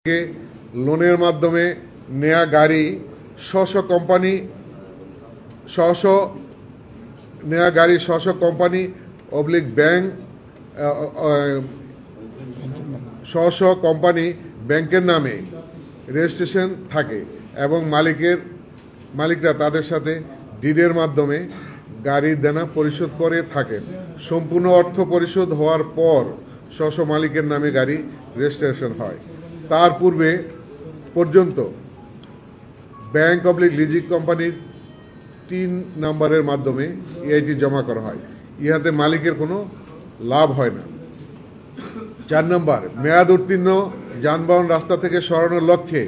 থেকে লোনের মাধ্যমে নেয়া গাড়ি স্ব কোম্পানি অবলিক ব্যাংক স্ব কোম্পানি ব্যাংকের নামে রেজিস্ট্রেশন থাকে এবং মালিকরা তাদের সাথে ডিডের মাধ্যমে গাড়ির দেনা পরিশোধ করে থাকেন। সম্পূর্ণ অর্থ পরিশোধ হওয়ার পর স্ব মালিকের নামে গাড়ি রেজিস্ট্রেশন হয়। তার পূর্বে পর্যন্ত ব্যাংক অবলিক লিজিং কোম্পানির ৩ নম্বরের মাধ্যমে EIT জমা করা হয়। ইহাতে মালিকের কোনো লাভ হয় না। ৪ নম্বর, মেয়াদ উত্তীর্ণ যানবাহন রাস্তা থেকে সরানোর লক্ষ্যে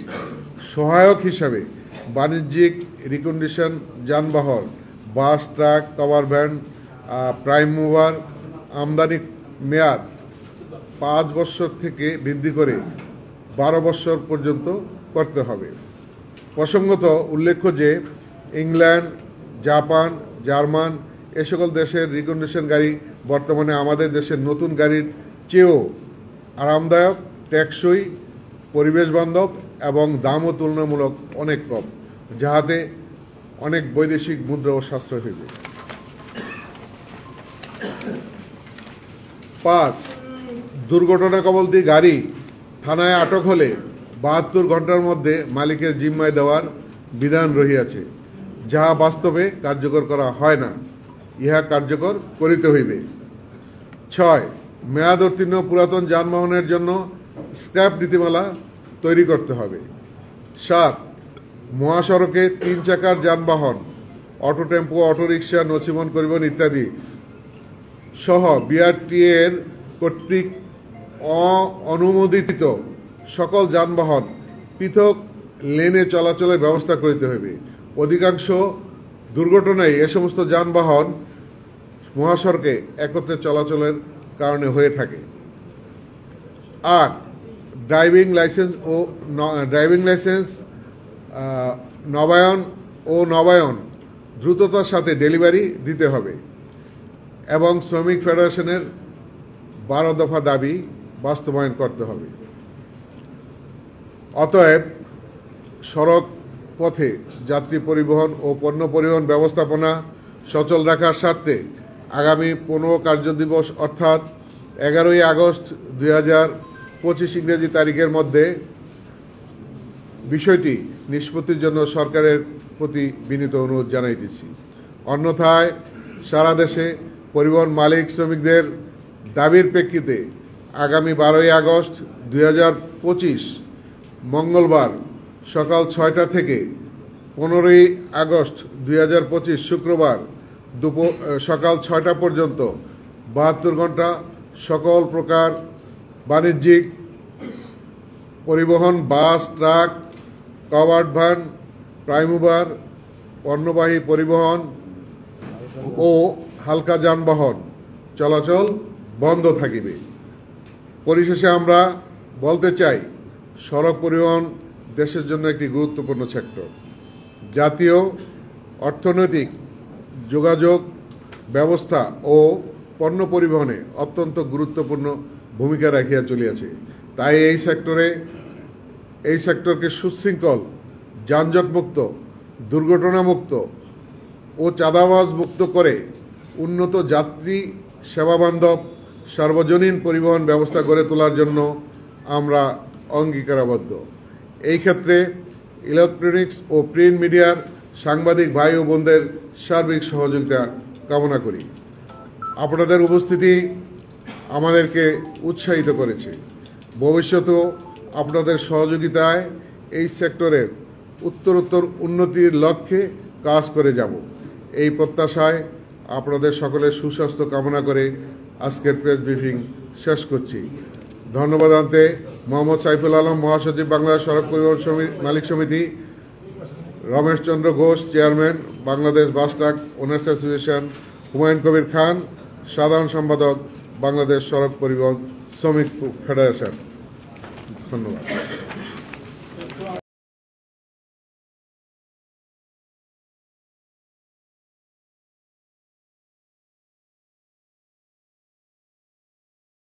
সহায়ক হিসাবে বাণিজ্যিক রিকন্ডিশন যানবাহন, bus, truck, cover van, prime mover আমদানি মেয়াদ ৫ বছর থেকে বৃদ্ধি করে ১২ বছর পর্যন্ত করতে হবে। প্রসঙ্গত উল্লেখ্য যে ইংল্যান্ড, জাপান, জার্মান এ সকল দেশের রিকন্ডিশন গাড়ি বর্তমানে আমাদের দেশের নতুন গাড়ির চেয়েও আরামদায়ক, টেকসই, পরিবেশ বান্ধব এবং দামও তুলনামূলক অনেক কম, যাহাতে অনেক বৈদেশিক মুদ্রাও সাশ্রয় হইবে। ৫, দুর্ঘটনা কবলিত গাড়ি থানায় আটক হলে ৭২ ঘন্টার মধ্যে মালিকের জিম্মায় দেওয়ার বিধান রহিয়াছে, যাহা বাস্তবে কার্যকর করা হয় না। ইহা কার্যকর করিতে হইবে। ৬, মেয়াদ উত্তীর্ণ পুরাতন যানবাহনের জন্য স্ক্র্যাপ নীতিমালা তৈরি করতে হবে। ৭, মহাসড়কে ৩ চাকার যানবাহন, অটো টেম্পো, অটোরিকশা, নছিমন পরিবহন ইত্যাদি সহ BRTA এর কর্তৃক অনুমোদিত সকল যানবাহন পৃথক লেনে চলাচলের ব্যবস্থা করিতে হইবে। অধিকাংশ দুর্ঘটনায় এ সমস্ত যানবাহন মহাসড়কে একত্রে চলাচলের কারণে হয়ে থাকে। ৮, ড্রাইভিং লাইসেন্স নবায়ন দ্রুততার সাথে ডেলিভারি দিতে হবে এবং শ্রমিক ফেডারেশনের ১২ দফা দাবি বাস্তবায়ন করতে হবে। অতএব সড়ক পথে যাত্রী পরিবহন ও পণ্য পরিবহন ব্যবস্থাপনা সচল রাখার স্বার্থে আগামী ১৫ কার্যদিবস অর্থাৎ ১১ই আগস্ট ২০২৫ ইংরেজি তারিখের মধ্যে বিষয়টি নিষ্পত্তির জন্য সরকারের প্রতি বিনীত অনুরোধ জানাইতেছি। অন্যথায় সারা দেশে পরিবহন মালিক শ্রমিকদের দাবির প্রেক্ষিতে আগামী ১২ই আগস্ট ২০২৫ মঙ্গলবার সকাল ৬টা থেকে ১৫ই আগস্ট ২০২৫ শুক্রবার সকাল ৬টা পর্যন্ত ৭২ ঘন্টা সকল প্রকার বাণিজ্যিক পরিবহন, bus, truck, covered van, prime mover, পণ্যবাহী পরিবহন ও হালকা যানবাহন চলাচল বন্ধ থাকিবে। পরিশেষে আমরা বলতে চাই, সড়ক পরিবহন দেশের জন্য একটি গুরুত্বপূর্ণ সেক্টর। জাতীয় অর্থনৈতিক যোগাযোগ ব্যবস্থা ও পণ্য পরিবহনে অত্যন্ত গুরুত্বপূর্ণ ভূমিকা রাখিয়া চলিয়াছে। তাই এই সেক্টরকে সুশৃঙ্খল, যানজটমুক্ত, দুর্ঘটনামুক্ত ও চাঁদাবাজ মুক্ত করে উন্নত যাত্রী সেবাবান্ধব সার্বজনীন পরিবহন ব্যবস্থা গড়ে তোলার জন্য আমরা অঙ্গীকারাবদ্ধ। এই ক্ষেত্রে ইলেকট্রনিক্স ও প্রিন্ট মিডিয়ার সাংবাদিক ভাই ও বোনদের সার্বিক সহযোগিতা কামনা করি। আপনাদের উপস্থিতি আমাদেরকে উৎসাহিত করেছে। ভবিষ্যতেও আপনাদের সহযোগিতায় এই সেক্টরের উত্তরোত্তর উন্নতির লক্ষ্যে কাজ করে যাব। এই প্রত্যাশায় আপনাদের সকলের সুস্বাস্থ্য কামনা করে আজকের প্রেস ব্রিফিং শেষ করছি। ধন্যবাদ আনতে মোহাম্মদ সাইফুল আলম, মহাসচিব, বাংলাদেশ সড়ক পরিবহন মালিক সমিতি, Ramesh Chandra Ghosh, chairman, Bangladesh bus truck owners association, Humayun Kabir Khan, সাধারণ সম্পাদক, বাংলাদেশ সড়ক পরিবহন শ্রমিক ফেডারেশন। ধন্যবাদ।